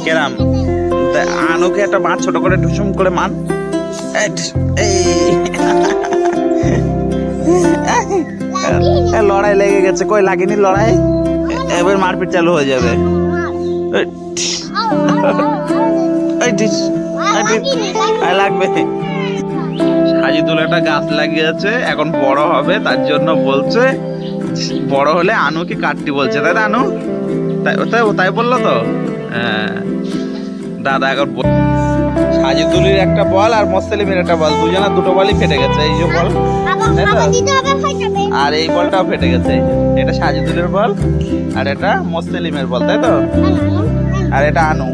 কেরাম আনুকে একটা মাছ ছোট করে ঢুসুম করে মান। লড়াই লেগে গেছে, কই লাগেনি লড়াই, এবার মারপিট চালু হয়ে যাবে। লাগবে। সাজিদুল একটা গাছ লাগিয়েছে, এখন বড় হবে, তার জন্য বলছে বড় হলে আনুকে কাটতে বলছে, তাই না আনু? তাই বললো তো। হ্যাঁ দাদা এখন সাজিদুলের একটা বল আর মোস্তালিমের একটা বল, দুজনের দুটো বলই ফেটে গেছে। এই যে বল, আর এই বলটাও ফেটে গেছে। এটা সাজিদুলের বল আর এটা মোস্তালিমের বল, তাই তো? আর এটা আনু।